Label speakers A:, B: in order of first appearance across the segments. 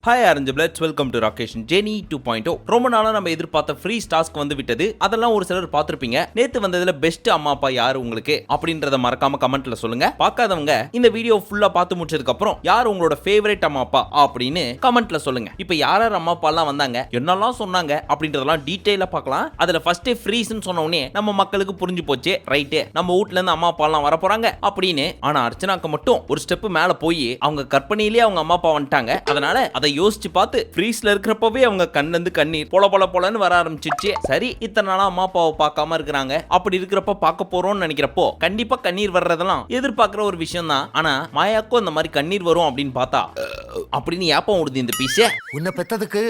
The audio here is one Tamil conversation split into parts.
A: Hi orange bloods, welcome to ராகேஷன் ஜெனி 2.0. ரொம்ப நாளா நம்ம எதிர்பார்த்த ஃப்ரீ டாஸ்க் வந்து விட்டது. அதெல்லாம் ஒரு சிலர் பார்த்திருப்பீங்க. நேத்து வந்ததுல பெஸ்ட் அம்மா அப்பா யாரு உங்களுக்கு அப்படின்றத மறக்காம கமெண்ட்ல சொல்லுங்க. பார்க்காதவங்க இந்த வீடியோ ஃபுல்லா பார்த்து முடிச்சதுக்கு அப்புறம் யார் உங்களோட ஃபேவரட் அம்மா அப்பா அப்படின்னு கமெண்ட்ல சொல்லுங்க. இப்போ யார் அம்மா அப்பா எல்லாம் வந்தாங்க, என்னெல்லாம் சொன்னாங்க அப்படின்றதெல்லாம் டீடைலா பார்க்கலாம். அதுல ஃபர்ஸ்ட் ஃப்ரீஸ்னு சொன்ன உடனே நம்ம மக்களுக்கு புரிஞ்சு போச்சு, ரைட் நம்ம வீட்ல இருந்து அம்மா அப்பா எல்லாம் வர போறாங்க அப்படின்னு. ஆனா அர்ச்சனாக்கு மட்டும் ஒரு ஸ்டெப் மேல போய் அவங்க கற்பனையிலேயே அவங்க அம்மா அப்பா வந்துட்டாங்க. அதனால அதை யோசிச்சு பார்த்து ஃப்ரீஸ்ல இருக்கிறப்பவே அவங்க கண்ணிலிருந்து கண்ணீர் பொல வர ஆரம்பிச்சிச்சு. சரி, இத்தனை நாளா அம்மா அப்பாவை பார்க்காம இருக்கிறாங்க, அப்படி இருக்கிறப்ப பார்க்க போறோம்னு நினைக்கிறப்போ கண்டிப்பா கண்ணீர் வர்றதெல்லாம் எதிர்பார்க்கிற ஒரு விஷயம் தான். ஆனா மாயாக்கும் அந்த மாதிரி கண்ணீர் வரும் அப்படின்னு பார்த்தா அப்படின்னு ஏப்பம் விடுது இந்த பீஸ்.
B: உன்னை பெத்ததுக்கு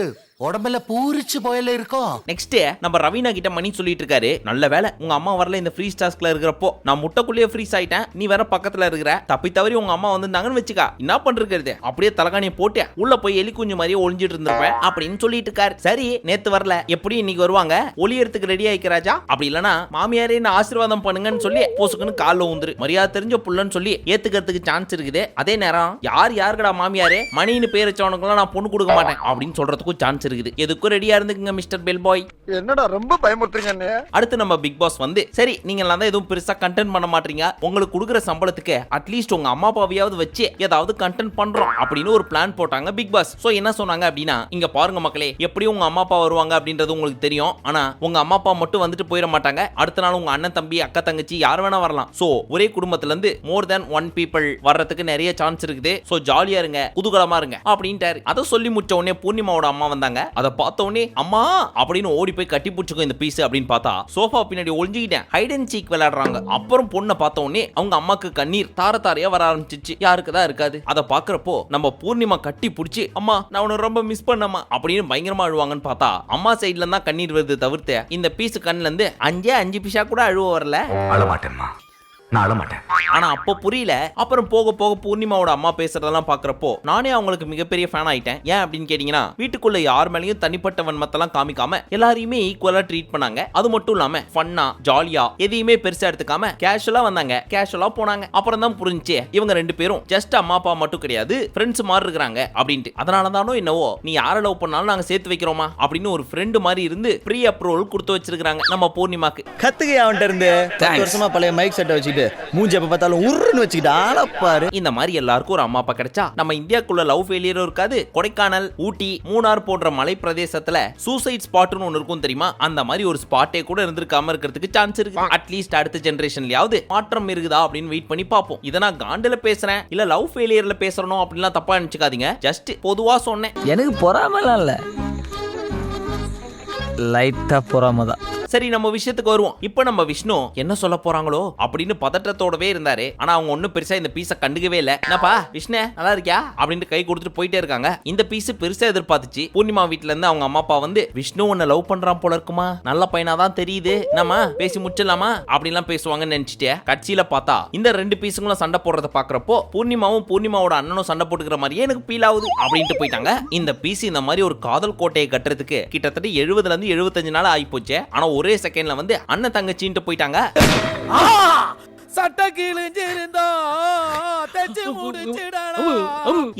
B: உடம்புல பூரிச்சு போயில இருக்கும்.
A: நெக்ஸ்ட் நம்ம ரவீனா கிட்ட மணி சொல்லிட்டு இருக்காரு, நல்ல வேலை உங்க அம்மா வரல இந்த ஃப்ரீ டாஸ்க்ல இருக்கிறப்போ, நான் முட்டைக்குள்ளேயே ஃப்ரீஸ் ஆயிட்டேன், நீ வேற பக்கத்துல இருக்கிற, தப்பி தவறி உங்க அம்மா வந்திருந்தாங்கன்னு வச்சுக்கா என்ன பண்றது, அப்படியே தலகாணியை போட்டு உள்ள போய் எலி குஞ்சு மாதிரியே ஒளிஞ்சிட்டு இருந்திருப்பேன் அப்படின்னு சொல்லிட்டு இருக்காரு. சரி, நேத்து வரல, எப்படி இன்னைக்கு வருவாங்க, ஒளியறதுக்கு ரெடி ஆயிக்கிறாஜா, அப்படி இல்லனா மாமியாரே என்ன ஆசீர்வாதம் பண்ணுங்கன்னு சொல்லி போசுக்குன்னு கால்ல ஊந்துரு, மரியாதை தெரிஞ்ச புள்ளன்னு சொல்லி ஏத்துக்கிறதுக்கு சான்ஸ் இருக்குது. அதே நேரம் யாருக்கடா மாமியாரே, மணின்னு பேர் வச்சவனுக்குலாம் நான் பொண்ணு கொடுக்க மாட்டேன் அப்படின்னு சொல்றதுக்கும் சான்ஸ் இருக்குது. எதுக்கும் ரெடியா இருந்துங்க மிஸ்டர் பெல் பாய்.
C: என்னடா ரொம்ப பயமுறுத்துறீங்க.
A: அடுத்து நம்ம பிக் பாஸ் வந்து, சரி நீங்க எல்லாம் தான் எதுவும் பெருசா கண்டென்ட் பண்ண மாட்டீங்க, உங்களுக்கு கொடுக்குற சம்பளத்துக்கு அட்லீஸ்ட் உங்க அம்மா அப்பாவையாவது வச்சு ஏதாவது கண்டென்ட் பண்றோம் அப்படின்னு ஒரு பிளான் போட்டாங்க பிக் பாஸ். சோ என்ன சொன்னாங்க அப்படின்னா, இங்க பாருங்க மக்களே, எப்படியும் உங்க அம்மா அப்பா வருவாங்க அப்படின்றது உங்களுக்கு தெரியும். ஆனா உங்க அம்மா அப்பா மட்டும் வந்துட்டு போயிட மாட்டாங்க, அடுத்த நாள் உங்க அண்ணன் தம்பி அக்கா தங்கச்சி யார் வேணா வரலாம். சோ ஒரே குடும்பத்துல இருந்து மோர் தென் ஒன் பீப்பிள் வர்றதுக்கு நிறைய சான்ஸ் இருக்குது. சோ ஜாலியா இருங்க, குதூகலமா இருங்க அப்படின்ட்டாரு. அதை சொல்லி முடிச்ச உடனே பூர்ணிமாவோட அம்மா வந்தாங்க. அதை பார்த்த உடனே அம்மா அப்படின்னு ஓடி போய் கட்டி பிடிச்சுக்கும் இந்த பீஸ் அப்படின்னு பார்த்தா சோஃபா பின்னாடி ஒளிஞ்சுக்கிட்டேன் ஹைட் அண்ட் சீக் விளையாடுறாங்க. அப்புறம் பொண்ணை பார்த்த உடனே அவங்க அம்மாக்கு கண்ணீர் தாரையா வர ஆரம்பிச்சிச்சு. யாருக்கு தான் இருக்காது. அதை பாக்குறப்போ நம்ம பூர்ணிமா கட்டி பிடிச்சி, அம்மா நான் உன்னை ரொம்ப மிஸ் பண்ணமா அப்படின்னு பயங்கரமா அழுவாங்கன்னு பார்த்தா அம்மா சைட்ல இருந்தா கண்ணீர் வருது தவிர்த்து இந்த பீஸ் கண்ணுல இருந்து 5 பைசா கூட அழுவ வரல.
B: அழமாட்டேன்மா, நான் அழமாட்டேன்.
A: ஆனா அப்போ புரியல. அப்புறம் போக போக பூர்ணிமாவோட அம்மா பேசுறதெல்லாம் பாக்குறப்போ நானே அவங்களுக்கு மிகப்பெரிய ஃபேன் ஆயிட்டேன். ஏன் அப்படின்னு கேட்டீங்கன்னா, வீட்டுக்குள்ள யார் மேலேயும் தனிப்பட்ட வன்மத்தெல்லாம் காமிக்காம எல்லாரையுமே ஈக்குவலா ட்ரீட் பண்ணாங்க. அது மட்டும் இல்லாம ஃபன்னா ஜாலியா எதையுமே பெருசா எடுத்துக்காம கேஷுவலா வந்தாங்க, கேஷுவலா போனாங்க. அப்புறம் தான் புரிஞ்சு இவங்க ரெண்டு பேரும் ஜஸ்ட் அம்மா அப்பா மட்டும் கிடையாது, ஃப்ரெண்ட்ஸ் மாதிரி இருக்கிறாங்க அப்படின்ட்டு. அதனால தானோ என்னவோ நீ யாரை லவ் பண்ணாலும் நாங்க சேர்த்து வைக்கிறோமா அப்படின்னு ஒரு ஃப்ரெண்டு மாதிரி இருந்து ப்ரீ அப்ரூவல் கொடுத்து வச்சிருக்காங்க நம்ம பூர்ணிமாக்கு.
D: கத்துக்க அவன்கிட்ட இருந்து 10 வருஷமா பழைய மைக் செட்டை வச்சுட்டு மூஞ்சி எப்ப பார்த்தாலும் உருன்னு வச்சுக்கிட்டு ஆளப்பாரு.
A: இந்த மாதிரி எல்லாருக்கும் ஒரு அம்மா அப்பா கிடைச்சா நம்ம இந்தியாக்குள்ள லவ் ஃபெயிலியரும் இருக்காது. கொடைக்கானல், ஊட்டி, மூணார் போன்ற மலை பிரதேசத்துல சூசைட் ஸ்பாட்னு ஒன்னு இருக்கும் தெரியுமா, அந்த மாதிரி ஒரு ஸ்பாட்டே கூட இருந்திருக்காம இருக்கிறதுக்கு சான்ஸ் இருக்கு. அட்லீஸ்ட் அடுத்த ஜெனரேஷன்லயாவது மாற்றம் இருக்குதா அப்படின்னு வெயிட் பண்ணி பார்ப்போம். இதை நான் காண்டில பேசுறேன் இல்ல லவ் ஃபெயிலியர்ல பேசுறணும் அப்படின்லாம் தப்பா நினைச்சுக்காதீங்க. ஜஸ்ட் பொதுவா சொன்னேன்.
D: எனக்கு பொறாமலாம் இல்ல, லைட்டா பொறாமதான்.
A: சரி, நம்ம விஷயத்துக்கு வருவோம். இப்ப நம்ம விஷ்ணு என்ன சொல்ல போறாங்களோ அப்படின்னு பதட்டத்தோடவே இருந்தாரு. ஆனா அவங்க ஒன்னும் பெருசா இந்த பீஸ கண்டுக்கவே இல்ல. என்னப்பா விஷ்ணு நல்லா இருக்கியா அப்படின்னு கை கொடுத்துட்டு போயிட்டே இருக்காங்க. இந்த பீஸ் பெருசா எதிர்பார்த்துச்சு. பூர்ணிமா வீட்டுல இருந்து அவங்க அம்மா அப்பா வந்து, விஷ்ணு உன்னை லவ் பண்றான் போல இருக்குமா, நல்ல பையனாதான் தெரியுது, நம்ம பேசி முடிச்சிடலாமா அப்படின்லாம் பேசுவாங்கன்னு நினைச்சிட்டு கட்சியில பார்த்தா இந்த ரெண்டு பீஸுங்களும் சண்டை போடுறத பாக்குறப்போ பூர்ணிமாவும் பூர்ணிமாவோட அண்ணனும் சண்டை போட்டுக்கிற மாதிரியே எனக்கு ஃபீல் ஆகுது அப்படின்ட்டு போயிட்டாங்க. இந்த பீஸ் இந்த மாதிரி ஒரு காதல் கோட்டையை கட்டுறதுக்கு கிட்டத்தட்ட 70 இருந்து 75 நாள் ஆகி போச்சு. ஆனா ஒரே செகண்ட்ல வந்து அண்ணன் தங்கச்சின்ட்டு போயிட்டாங்க.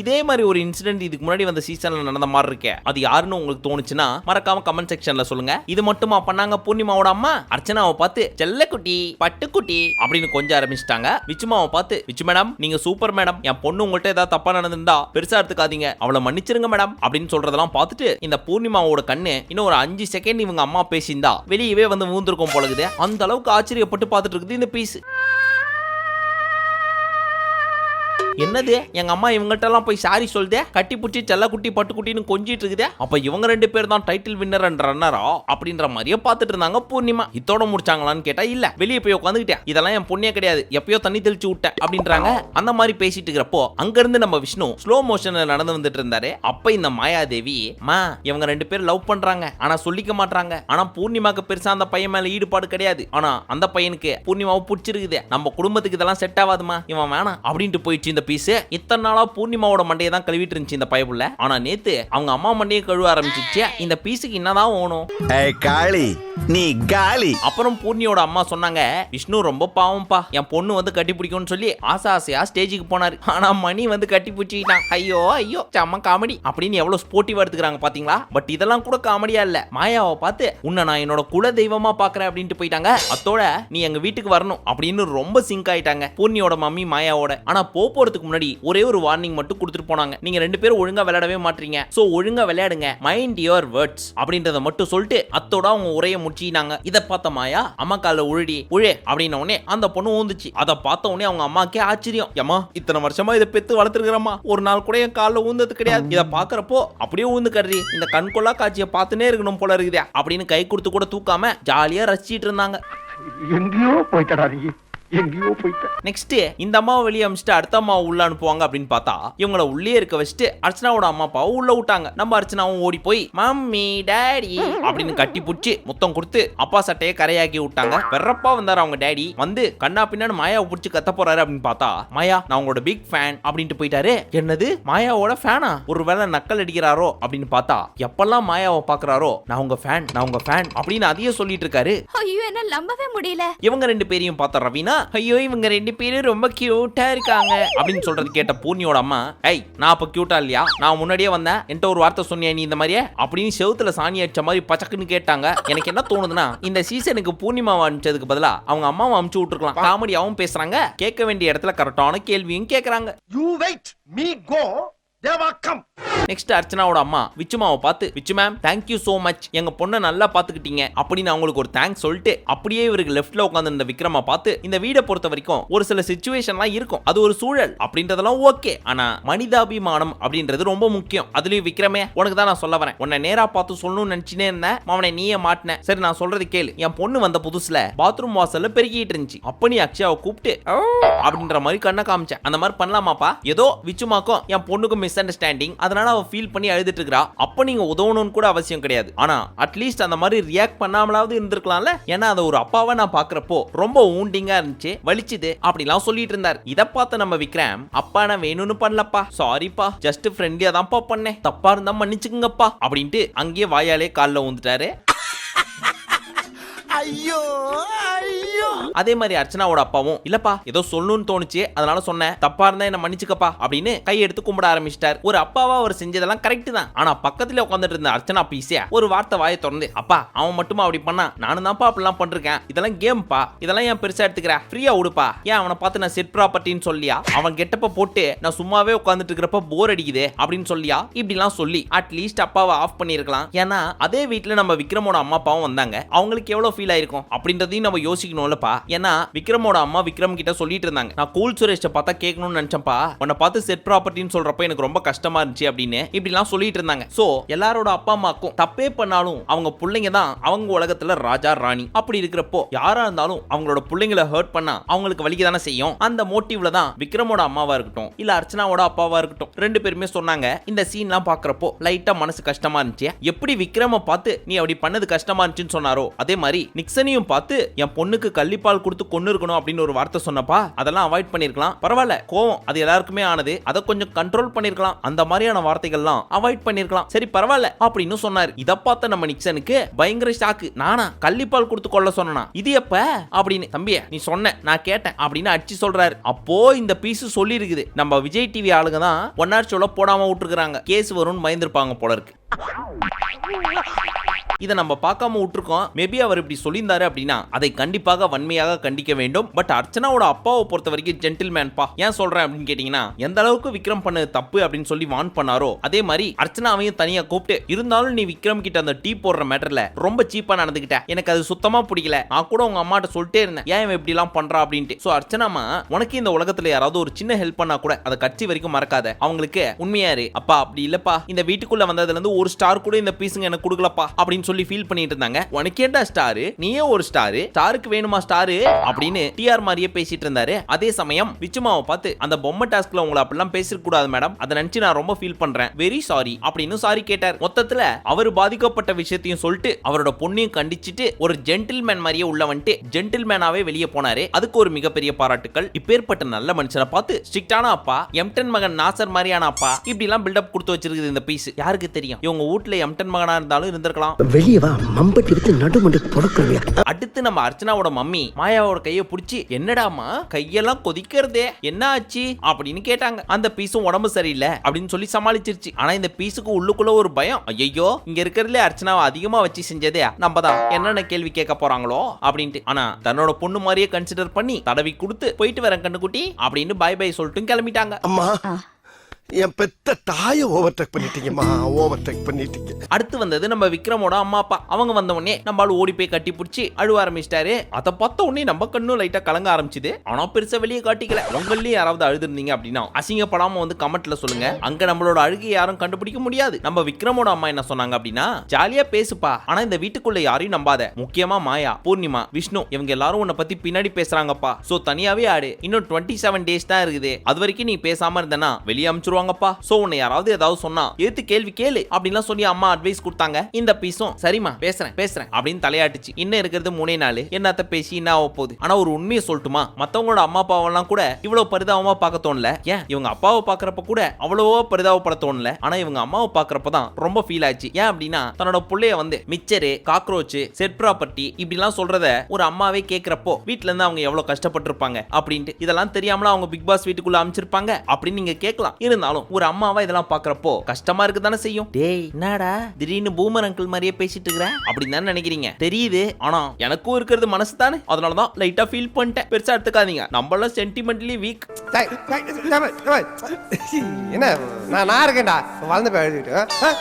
A: இதே மாதிரி ஒரு இன்சிடென்ட் இதுக்கு முன்னாடி வந்த சீசன்ல நடந்த மாதிரி இருக்கே, அது யாருன்னு உங்களுக்கு தோணுச்சுன்னா மறக்காம கமெண்ட் செக்ஷன்ல சொல்லுங்க. இது மட்டுமா பண்ணாங்க பூர்ணிமாவோட அம்மா? அர்ச்சனாவை பார்த்து செல்லக்குட்டி பட்டுக்குட்டி அப்படின்னு கொஞ்சம் ஆரம்பிச்சிட்டாங்க. விச்சுமாவை பார்த்து, விச்சு மேடம் நீங்க சூப்பர் மேடம், என் பொண்ணு உங்கள்கிட்ட ஏதாவது தப்பா நடந்திருந்தா பெருசா எடுத்துக்காதீங்க, அவளை மன்னிச்சிருங்க மேடம் அப்படின்னு சொல்றதெல்லாம் பார்த்துட்டு இந்த பூர்ணிமாவோட கண்ணு இன்னும் ஒரு 5 செகண்ட் இவங்க அம்மா பேசியிருந்தா வெளியவே வந்து ஊந்திருக்கும் போலகுது. அந்த அளவுக்கு ஆச்சரியப்பட்டு பார்த்துட்டு இருக்குது இந்த பீஸ். என்னது எங்க அம்மா இவங்கள்ட்ட எல்லாம் போய் சாரி சொல்லுதே, கட்டி புடிச்சி செல்லக்குட்டி பட்டுக்குட்டின்னு கொஞ்சிட்டு இருக்குதே, அப்ப இவங்க ரெண்டு பேர் தான் டைட்டில் வின்னர் அண்ட் ரன்னரா அப்படின்ற மாதிரியே பார்த்துட்டு இருந்தாங்க பூர்ணிமா. இதோட முடிச்சாங்களான்னு கேட்டா இல்ல, வெளியே போய் உட்காந்துக்கிட்டேன், இதெல்லாம் என் பொண்ணே கிடையாது, எப்பயோ தண்ணி தெளிச்சு விட்டேன் அப்படின்றாங்க. அந்த மாதிரி பேசிட்டு இருக்கிறப்போ அங்க இருந்து நம்ம விஷ்ணு ஸ்லோ மோஷன்ல நடந்து வந்துட்டு இருந்தாரு. அப்ப இந்த மாயாதேவி, மா இவங்க ரெண்டு பேர் லவ் பண்றாங்க ஆனா சொல்லிக்க மாட்டாங்க, ஆனா பூர்ணிமாக்கு பெருசா அந்த பையன் மேல ஈடுபாடு கிடையாது, ஆனா அந்த பையனுக்கு பூர்ணிமாவை பிடிச்சிருக்குது, நம்ம குடும்பத்துக்கு இதெல்லாம் செட் ஆகாதுமா, இவன் வேணாம் அப்படின்ட்டு போயிடுச்சு இந்த பீஸ். இத்தனை நாளா பூர்ணிமாவோட மண்டையை தான் கழுவிட்டு இருந்துச்சு இந்த பயப்புள்ள. ஆனா நேத்து அவங்க அம்மா மண்டையை கழுவ ஆரம்பிச்சிச்சு. இந்த பீஸுக்கு என்னதான் ஓணும்?
E: காளி
D: நீ காலி.
A: அப்புறம் பூர்ணியோட அம்மா சொன்னாங்க, விஷ்ணு ரொம்ப பாவம்பா, என் பொண்ணு வந்து கட்டி பிடிக்கும்னு சொல்லி ஆசையா ஸ்டேஜுக்கு போனாரு. ஆனா மணி வந்து கட்டி பிடிச்சிட்டான். ஐயோ ஐயோ செம்ம காமெடி அப்படின்னு எவ்வளவு ஸ்போர்ட்டிவா எடுத்துக்கிறாங்க பாத்தீங்களா? பட் இதெல்லாம் கூட காமெடியா இல்ல. மாயாவை பார்த்து உன்னை நான் என்னோட குல தெய்வமா பாக்குறேன் அப்படின்ட்டு போயிட்டாங்க. அத்தோட நீ எங்க வீட்டுக்கு வரணும் அப்படின்னு ரொம்ப சிங்க் ஆயிட்டாங்க பூர்ணியோட மம்மி மாயாவோட. ஆனா போறதுக்கு முன்னாடி ஒரே ஒரு வார்னிங் மட்டும் கொடுத்துட்டு போனாங்க. நீங்க 2 பேரும் ஒழுங்கா விளையாடவே மாட்டீங்க, சோ ஒழுங்கா விளையாடுங்க, மைண்ட் யுவர் வேர்ட்ஸ் அப்படின்றத மட்டும் சொல்லிட்டு அத்தோட அவங்க உரைய முடிச்சினாங்க. இத பார்த்த மாயா அம்மா கால உழடி உழே அப்படின்ன உடனே அந்த பொண்ணு ஊந்துச்சு. அதை பார்த்த உடனே அவங்க அம்மாக்கே ஆச்சரியம். ஏமா இத்தனை வருஷமா இதை பெத்து வளர்த்துருக்கிறம்மா, ஒரு நாள் கூட என் காலில் ஊந்தது கிடையாது. இதை பாக்குறப்போ அப்படியே ஊந்து கறி இந்த கண்கொள்ளா காட்சியை பார்த்துனே இருக்கணும் போல இருக்குதே அப்படின்னு கை கொடுத்து கூட தூக்காம ஜாலியா ரசிச்சிட்டு இருந்தாங்க.
C: எங்கேயோ போயிட்டடா நீ, எங்கேயோ போயிட்ட.
A: நெக்ஸ்ட் இந்த அம்மாவை வெளியே அமிச்சிட்டு அடுத்த அம்மாவை உள்ள அனுப்புவாங்க அப்படின்னு பார்த்தா இவங்கள உள்ளே இருக்க வச்சுட்டு அர்ச்சனாவோட அம்மா அப்பாவை உள்ள விட்டாங்க. நம்ம அர்ச்சனாவும் ஓடி போய் மம்மி டாடி அப்படின்னு கட்டி பிடிச்சி முத்தம் கொடுத்து அப்பா சட்டையை கரையாக்கி விட்டாங்க. வெறப்பா வந்தாரு அவங்க டாடி. வந்து கண்ணா பின்னான்னு மாயாவை பிடிச்சி கத்த போறாரு அப்படின்னு பார்த்தா மாயா நான் உங்களோட பிக் ஃபேன் அப்படின்ட்டு போயிட்டாரு. என்னது மாயாவோட ஃபேனா? ஒருவேளை நக்கல் அடிக்கிறாரோ அப்படின்னு பார்த்தா எப்பெல்லாம் மாயாவை பாக்குறாரோ நான் உங்க ஃபேன் அப்படின்னு அதையே சொல்லிட்டு இருக்காரு.
E: ஐயோ என்ன நம்பவே முடியல.
A: இவங்க 2 பேரையும் பார்த்தா ரவீனா ஐயோ இவங்க 2 பேரும் ரொம்ப கியூட்டா இருக்காங்க அப்படின்னு சொல்றது கேட்ட பூர்ணியோட அம்மா, ஐய் நான் அப்ப கியூட்டா இல்லையா? நான் முன்னாடியே வந்தேன், என்கிட்ட ஒரு வார்த்தை சொன்னியா நீ இந்த மாதிரியே அப்படின்னு செவுத்துல சாணி அடிச்ச மாதிரி பச்சக்குன்னு கேட்டாங்க. எனக்கு என்ன தோணுதுன்னா இந்த சீசனுக்கு பூர்ணிமாவை அனுப்பிச்சதுக்கு பதிலா அவங்க அம்மாவை அனுப்பிச்சு விட்டுருக்கலாம். காமெடியாவும் பேசுறாங்க, கேட்க வேண்டிய இடத்துல கரெக்டான கேள்வியும் கேட்கறாங்க.
C: You wait, me go, Deva come.
A: Next அர்ச்சனாவோட அம்மா விச்சுமாவை பார்த்து Vichu ma'am thank you so much, எங்க பொண்ணை நல்லா பாத்துக்கிட்டீங்க அப்படின்னு அவங்களுக்கு ஒரு தேங்க்ஸ் சொல்லிட்டு அப்படியே இவருக்கு லெஃப்ட்ல உட்காந்து இந்த விக்ரமா பார்த்து இந்த வீடை பொறுத்த வரைக்கும் ஒரு சில சிச்சுவேஷன்லாம் இருக்கும், அது ஒரு சூழல் அப்படின்றதெல்லாம் ஓகே, ஆனா மனிதாபிமானம் அப்படின்றது ரொம்ப முக்கியம். அதுலயும் விக்ரமே உனக்கு தான் நான் சொல்ல வரேன், உன்னை நேரா பார்த்து சொல்லணும்னு நினைச்சினே இருந்தேன், அவனை நீயே மாட்டின. சரி நான் சொல்றது கேளு, என் பொண்ணு வந்த புதுசுல பாத்ரூம் வாசல்ல பெருக்கிட்டு இருந்துச்சு. அப்ப நீ அக்ஷயாவை கூப்பிட்டு அப்படின்ற மாதிரி கண்ணை காமிச்சேன். அந்த மாதிரி பண்ணலாமாப்பா? ஏதோ விச்சுமாக்கும் என் பொண்ணுக்கும் மிஸ் அண்டர்ஸ்டாண்டிங், அதனால அவ ஃபீல் பண்ணி அழுதுட்டு இருக்கா. அப்ப நீங்க உதவணும்னு கூட அவசியம் கிடையாது, ஆனா அட்லீஸ்ட் அந்த மாதிரி ரியாக்ட் பண்ணாமலாவது இருந்திருக்கலாம்ல. ஏன்னா அது ஒரு அப்பாவை நான் பாக்குறப்போ ரொம்ப ஊண்டிங்கா இருந்துச்சு, வலிச்சுது அப்படிலாம் சொல்லிட்டு இருந்தார். இத பார்த்து நம்ம விக்ரம் அப்பா நான் வேணும்னு பண்ணலப்பா, சாரிப்பா, ஜஸ்ட் ஃப்ரெண்ட்லியா தான்ப்பா பண்ணேன், தப்பா இருந்தா மன்னிச்சுக்குங்கப்பா அப்படின்ட்டு அங்கேயே வாயாலே காலில் ஊந்துட்டாரு.
D: ஐயோ ஐயோ.
A: அதே மாதிரி அர்ச்சனாவோட அப்பாவும் இல்லப்பா ஏதோ சொல்லணும்னு தோணுச்சு அதனால சொன்னேன், தப்பா இருந்தா என்ன மன்னிச்சுக்கப்பா அப்படின்னு கையெடுத்து கும்பிட ஆரம்பிச்சிட்டார். ஒரு அப்பாவா அவர் செஞ்சதெல்லாம் கரெக்ட் தான். ஆனா பக்கத்துல உட்காந்துட்டு இருந்த அர்ச்சனா பீசியா ஒரு வார்த்தை வாயை திறந்து, அப்பா அவன் மட்டுமா அப்படி பண்ணா, நானும் தான்ப்பா அப்படிலாம் பண்றேன், இதெல்லாம் கேம்பா, இதெல்லாம் ஏன் பெருசா எடுத்துக்கிற, ஃப்ரீயா விடுப்பா, ஏன் அவனை பார்த்து நான் செட் ப்ராப்பர்ட்டின்னு சொல்லியா, அவன் கெட்டப்ப போட்டு நான் சும்மாவே உட்காந்துட்டு இருக்கிறப்ப போர் அடிக்குது அப்படின்னு சொல்லியா, இப்படிலாம் சொல்லி அட்லீஸ்ட் அப்பாவை ஆஃப் பண்ணிருக்கலாம். ஏன்னா அதே வீட்டுல நம்ம விக்ரமோட அம்மா அப்பாவும் வந்தாங்க, அவங்களுக்கு எவ்வளவு ஃபீல் ஆயிருக்கும் அப்படின்றதையும் நம்ம யோசிக்கணும்லப்பா. ஏன்னா விக்ரமோட அம்மா விக்ரம் கிட்ட சொல்லிட்டு இருந்தாங்க, நான் கூல் சுரேஷை பார்த்தா கேட்கணும்னு நினைச்சேன்ப்பா, உன்னை பார்த்து செட் ப்ராப்பர்ட்டின்னு சொல்றப்ப எனக்கு ரொம்ப கஷ்டமா இருந்துச்சு அப்படின்னு இப்படிலாம் சொல்லிட்டு இருந்தாங்க. சோ எல்லாரோட அப்பா அம்மாக்கும் தப்பே பண்ணாலும் அவங்க பிள்ளைங்க தான் அவங்க உலகத்துல ராஜா ராணி. அப்படி இருக்கிறப்போ யாரா இருந்தாலும் அவங்களோட பிள்ளைங்களை ஹர்ட் பண்ணா அவங்களுக்கு வலிக்க தானே செய்யும். அந்த மோட்டிவ்ல தான் விக்ரமோட அம்மாவா இருக்கட்டும் இல்ல அர்ச்சனாவோட அப்பாவா இருக்கட்டும் 2 பேருமே சொன்னாங்க, இந்த சீன்லாம் பாக்குறப்போ லைட்டா மனசு கஷ்டமா இருந்துச்சு. எப்படி விக்ரம பார்த்து நீ அப்படி பண்ணது கஷ்டமா இருந்துச்சுன்னு சொன்னாரோ அதே மாதிரி நிக்சனையும் பார்த்து என் பொண்ணுக்கு கள்ளிப்பால் கொடுத்து கொண்டு இருக்கணும் அப்படின்னு ஒரு வார்த்தை சொன்னப்பா, அதெல்லாம் அவாய்ட் பண்ணிருக்கலாம். பரவாயில்ல, கோவம் அது எல்லாருக்குமே ஆனது, அதை கொஞ்சம் கண்ட்ரோல் பண்ணிருக்கலாம், அந்த மாதிரியான வார்த்தைகள்லாம் அவாய்ட் பண்ணிருக்கலாம். சரி பரவாயில்ல அப்படின்னு சொன்னாரு. இத பார்த்த நம்ம நிக்சனுக்கு பயங்கர ஷாக்கு, நானா கள்ளிப்பால் கொடுத்து கொள்ள சொன்னா, இது எப்ப அப்படின்னு, தம்பிய நீ சொன்ன நான் கேட்டேன் அப்படின்னு அடிச்சு சொல்றாரு. அப்போ இந்த பீஸ் சொல்லி இருக்குது, நம்ம விஜய் டிவி ஆளுங்க தான் ஒன்னார் சொல்ல போடாம விட்டுருக்காங்க, கேஸ் வரும்னு பயந்துருப்பாங்க போல இருக்கு. இதை நம்ம பார்க்காம விட்டுருக்கோம். மேபி அவர் இப்படி சொல்லியிருந்தாரு அப்படின்னா அதை கண்டிப்பாக வன்மையாக கண்டிக்க வேண்டும். பட் அர்ச்சனாவோட அப்பாவை பொறுத்த வரைக்கும் ஜென்டில்மேன் பா. ஏன் சொல்றேன் அப்படின்னு கேட்டீங்கன்னா, எந்த அளவுக்கு விக்ரம் பண்ணது தப்பு அப்படின்னு சொல்லி வான் பண்ணாரோ அதே மாதிரி அர்ச்சனாவையும் தனியா கூப்பிட்டு, இருந்தாலும் நீ விக்ரம் கிட்ட அந்த டீ போடுற மேட்டர்ல ரொம்ப சீப்பா நடந்துக்கிட்ட, எனக்கு அது சுத்தமா பிடிக்கல, நான் கூட உங்க அம்மாட்ட சொல்லிட்டே இருந்தேன் ஏன் இவன் இப்படி எல்லாம் பண்றா அப்படின்ட்டு. சோ அர்ச்சனாமா உனக்கு இந்த உலகத்துல யாராவது ஒரு சின்ன ஹெல்ப் பண்ணா கூட அதை கட்சி வரைக்கும் மறக்காத, அவங்களுக்கு உண்மையாரு அப்பா அப்படி இல்லப்பா, இந்த வீட்டுக்குள்ள வந்ததுல இருந்து ஒரு ஸ்டார் கூட இந்த பீஸுங்க எனக்கு கொடுக்கலப்பா அப்படின்னு சொல்லி ஃபீல் பண்ணிட்டு இருந்தாங்க. உனக்கு ஏண்டா ஸ்டார், நீயே ஒரு ஸ்டார், ஸ்டாருக்கு வேணுமா ஸ்டார் அப்படின்னு டிஆர் மாதிரியே பேசிட்டு இருந்தாரு. அதே சமயம் விச்சுமாவை பார்த்து, அந்த பொம்மை டாஸ்க்ல உங்களை அப்படிலாம் பேசிக்க கூடாது மேடம், அதை நினைச்சு நான் ரொம்ப ஃபீல் பண்றேன், வெரி சாரி அப்படின்னு சாரி கேட்டார். மொத்தத்துல அவர் பாதிக்கப்பட்ட விஷயத்தையும் சொல்லிட்டு அவரோட பொண்ணையும் கண்டிச்சிட்டு ஒரு ஜென்டில்மேன் மாதிரியே உள்ள வந்துட்டு ஜென்டில்மேனாவே வெளியே போனாரு. அதுக்கு ஒரு மிகப்பெரிய பாராட்டுக்கள். இப்பேற்பட்ட நல்ல மனுஷனை பார்த்து ஸ்ட்ரிக்டான அப்பா, எம்டன் மகன் நாசர் மாதிரியான அப்பா, இப்படி எல்லாம் பில்டப் கொடுத்து வச்சிருக்குது இந்த பீஸ். யாருக்கு தெரியும் இவங்க வீட்டுல எம்டன் மகனா இருந்தாலும் இருந்திருக்கலாம்.
F: வெளியே வா, மம்பட்டி விட்டு நடுமண்டு பொறுக்குறியா?
A: அடுத்து நம்ம அர்ச்சனாவோட மம்மி மாயாவோட கையை பிடிச்சி, என்னடாமா கையெல்லாம் கொதிக்கிறதே, என்ன ஆச்சு அப்படின்னு கேட்டாங்க. அந்த பீஸும் உடம்பு சரியில்லை அப்படின்னு சொல்லி சமாளிச்சிருச்சு. ஆனா இந்த பீஸுக்கு உள்ளுக்குள்ள ஒரு பயம், ஐயோ இங்க இருக்கிறதுல அர்ச்சனாவை அதிகமா வச்சு செஞ்சதே நம்ம தான், என்னென்ன கேள்வி கேட்க போறாங்களோ அப்படின்ட்டு. ஆனா தன்னோட பொண்ணு மாதிரியே கன்சிடர் பண்ணி தடவி கொடுத்து போயிட்டு வரேன் கண்ணுக்குட்டி அப்படின்னு பை பை சொல்லிட்டு கிளம்பிட்டாங்க.
G: அம்மா, என் பெத்த தாயை ஓவர்டேக் பண்ணிட்டீங்கம்மா, ஓவர்டேக் பண்ணிட்டீங்க.
A: அடுத்து வந்தது நம்ம விக்ரமோட அம்மா அப்பா. அவங்க வந்த உடனே நம்ம ஆளு ஓடி போய் கட்டி பிடிச்சி அழுவ ஆரம்பிச்சிட்டாரு. அதை பார்த்த உடனே நம்ம கண்ணும் லைட்டா கலங்க ஆரம்பிச்சுது. ஆனா பெருசா வெளியே காட்டிக்கல. உங்களே யாராவது அழுதுருந்தீங்க அப்படின்னா அசிங்கப்படாம வந்து கமெண்ட்ல சொல்லுங்க. அங்க நம்மளோட அழுகை யாரும் கண்டுபிடிக்க முடியாது. நம்ம விக்ரமோட அம்மா என்ன சொன்னாங்க அப்படின்னா, ஜாலியா பேசுப்பா, ஆனா இந்த வீட்டுக்குள்ள யாரையும் நம்பாத, முக்கியமா மாயா, பூர்ணிமா, விஷ்ணு இவங்க எல்லாரும் உன்னை பத்தி பின்னாடி பேசுறாங்கப்பா. சோ தனியாவே ஆடு, இன்னும் 27 டேஸ் தான் இருக்குது, அது வரைக்கும் நீ பேசாம இருந்தனா வெளியே அமிச்சிருவாங்கப்பா. சோ உன்னை யாராவது ஏதாவது சொன்னா ஏத்து கேள்வி கேளு அப்படின்லாம் சொல்லி அம்மா அட்வைஸ் கொடுத்தாங்க. இந்த பீஸும் சரிமா பேசுறேன் அப்படின்னு தலையாட்டுச்சு. இன்னும் இருக்கிறது 3 நாள், என்னத்த பேசி என்ன ஆக போகுது. ஆனா ஒரு உண்மையை சொல்லட்டுமா, மத்தவங்களோட அம்மா அப்பாவெல்லாம் கூட இவ்வளவு பரிதாபமா பார்க்க தோணல. ஏன் இவங்க அப்பாவை பாக்குறப்ப கூட அவ்வளவோ பரிதாபப்பட தோணல. ஆனா இவங்க அம்மாவை பாக்குறப்பதான் ரொம்ப ஃபீல் ஆச்சு. ஏன் அப்படின்னா தன்னோட பிள்ளைய வந்து மிச்சரு, காக்ரோச், செட் ப்ராப்பர்ட்டி இப்படிலாம் சொல்றத ஒரு அம்மாவே கேட்கிறப்போ வீட்டுல இருந்து அவங்க எவ்வளவு கஷ்டப்பட்டு இருப்பாங்க அப்படின்ட்டு. இதெல்லாம் தெரியாமல அவங்க பிக் பாஸ் வீட்டுக்குள்ள அமைச்சிருப்பாங்க அப்படின்னு நீங்க கேட்கலாம். இருந்தாலும் ஒரு அம்மாவா இதெல்லாம் பாக்குறப்போ கஷ்டமா இருக்கு தானே செய்யும். டேய் என்னடா திடீர்னு பூமர் அங்கிள் மாதிரியே பேசிட்டு இருக்கிற அப்படின்னு தானே நினைக்கிறீங்க, தெரியுது. ஆனா எனக்கும் இருக்கிறது மனசு தானே, அதனாலதான் லைட்டா ஃபீல் பண்ணிட்டேன். பெருசா எடுத்துக்காதீங்க, நம்மளாம் சென்டிமெண்டலி வீக்.
H: என்ன நான் இருக்கேன்டா, வளர்ந்து போய் எழுதிட்டு.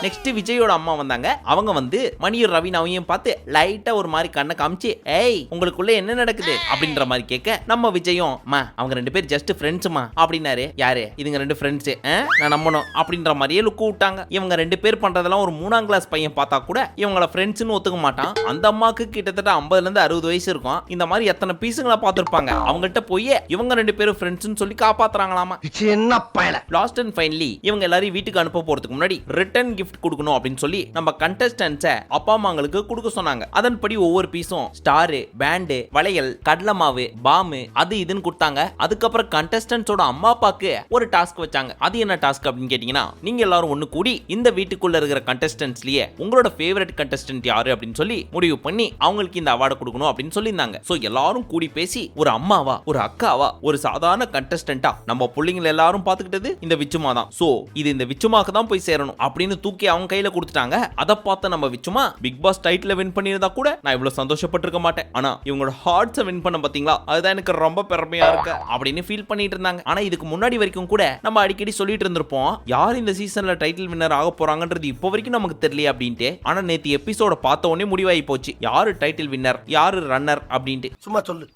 A: நெக்ஸ்ட் விஜயோட அம்மா வந்தாங்க. அவங்க வந்து மணியும் ரவினாவையும் பார்த்து லைட்டா ஒரு மாதிரி கண்ணை காமிச்சு, ஏய் உங்களுக்குள்ள என்ன நடக்குது அப்படின்ற மாதிரி கேட்க, நம்ம விஜயும் அவங்க 2 பேர் ஜஸ்ட் ஃப்ரெண்ட்ஸ்மா அப்படின்னாரு. யாரு இதுங்க 2 ஃப்ரெண்ட்ஸ், நான் நம்பணும் அப்படின்ற மாதிரியே லுக்கு விட்டாங்க. இவங்க 2 பேர் பண்றதெல்லாம் ஒரு 3ஆம் கிளாஸ் பையன் பார்த்தா கூட இவங்கள ஃப்ரெண்ட்ஸ்னு ஒத்துக்க மாட்டான். அந்த அம்மாக்கு கிட்டத்தட்ட 50ல இருந்து 60 வயசு இருக்கும். இந்த மாதிரி எத்தனை பீஸுங்களை பார்த்திருப்பாங்க. அவங்கள்ட்ட போய் இவங்க 2 பேரும் ஃப்ரெண்ட்ஸ்னு சொல்லி காப்பாத்துறாங்களாமா.
H: என்ன பயல.
A: லாஸ்ட் அண்ட் ஃபைனலி இவங்க எல்லாரும் வீட்டுக்கு அனுப்ப போறதுக்கு முன்னாடி ரிட்டர்ன் கிஃப்ட் கொடுக்கணும் அப்படின்னு சொல்லி நம்ம கண்டஸ்டன்ட்ஸை அப்பா அம்மாங்களுக்கு கொடுக்க சொன்னாங்க. அதன்படி ஒவ்வொரு பீஸும் ஸ்டாரு, பேண்டு, வளையல், கடலை மாவு, பாம்பு அது இதுன்னு கொடுத்தாங்க. அதுக்கப்புறம் கண்டஸ்டன்ட்ஸோட அம்மா அப்பாக்கு ஒரு டாஸ்க் வச்சாங்க. அது என்ன டாஸ்க் அப்படின்னு கேட்டீங்கன்னா, நீங்க எல்லாரும் ஒண்ணு கூடி இந்த வீட்டுக்குள்ள இருக்கிற கண்டஸ்டன்ட்ஸ்லயே உங்களோட ஃபேவரட் கண்டஸ்டன்ட் யாரு அப்படின்னு சொல்லி முடிவு பண்ணி அவங்களுக்கு இந்த அவார்டு கொடுக்கணும் அப்படின்னு சொல்லியிருந்தாங்க. சோ எல்லாரும் கூடி பேசி ஒரு அம்மாவா, ஒரு அக்காவா, ஒரு சாதாரண கண்டஸ்டன்ட்டா நம்ம பிள்ளைங்களை எல்லாரும் பாத்துக்கிட்டது இந்த விச்சுமா தான். சோ இது இந்த விச்சுமாக்கு தான் போய் சேரணும் அப்படின்னு தூக்கி அவங்க கையில கொடுத்துட்டாங்க. அதை பார்த்த நம்ம விச்சுமா பிக் பாஸ் டைட்டில் வின் பண்ணியிருந்தா கூட நான் இவ்வளவு சந்தோஷப்பட்டிருக்க மாட்டேன். ஆனா இவங்களோட ஹார்ட்ஸை வின் பண்ண பாத்தீங்களா, அதுதான் எனக்கு ரொம்ப பெருமையா இருக்கு அப்படின்னு ஃபீல் பண்ணிட்டு இருந்தாங்க. ஆனா இதுக்கு முன்னாடி வரைக்கும் கூட நம்ம அடிக்கடி சொல்லிட்டு இருந்திருப்போம், யார் இந்த சீசன்ல டைட்டில் வின்னர் ஆக போறாங்கன்றது இப்போ வரைக்கும் நமக்கு தெரியல அப்படின்ட்டு. ஆனா நேத்து எபிசோட பார்த்த உடனே முடிவாகி போச்சு, யாரு டைட்டில் வின்னர் யாரு ரன்னர் அப்படின்ட்டு.
G: சும்மா சொல்லு,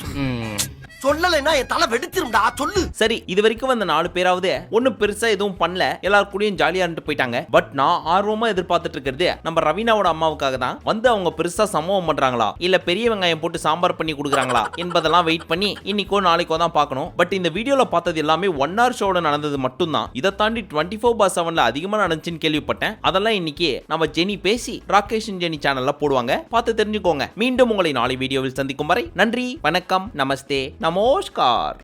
G: சொல்லலைன்னா என் தலை வெடிச்சிருந்தா சொல்லு.
A: சரி, இது வரைக்கும் வந்த 4 பேராவது ஒன்னும் பெருசா எதுவும் பண்ணல, எல்லாரும் கூடயும் ஜாலியா இருந்து போயிட்டாங்க. பட் நான் ஆர்வமா எதிர்பார்த்துட்டு இருக்கிறது நம்ம ரவீனாவோட அம்மாவுக்காக தான். வந்து அவங்க பெருசா சம்பவம் பண்றாங்களா இல்ல பெரிய வெங்காயம் போட்டு சாம்பார் பண்ணி கொடுக்குறாங்களா என்பதெல்லாம் வெயிட் பண்ணி இன்னைக்கோ நாளைக்கோ தான் பார்க்கணும். பட் இந்த வீடியோல பார்த்தது எல்லாமே 1 hour ஷோட நடந்தது மட்டும்தான். இதை தாண்டி 24/7 அதிகமா நடந்துச்சுன்னு கேள்விப்பட்டேன். அதெல்லாம் இன்னைக்கு நம்ம ஜெனி பேசி ராகேஷ் ஜெனி சேனல்ல போடுவாங்க, பார்த்து தெரிஞ்சுக்கோங்க. மீண்டும் உங்களை நாளை வீடியோவில் சந்திக்கும் வரை நன்றி, வணக்கம், நமஸ்தே, நமஸ்கார்.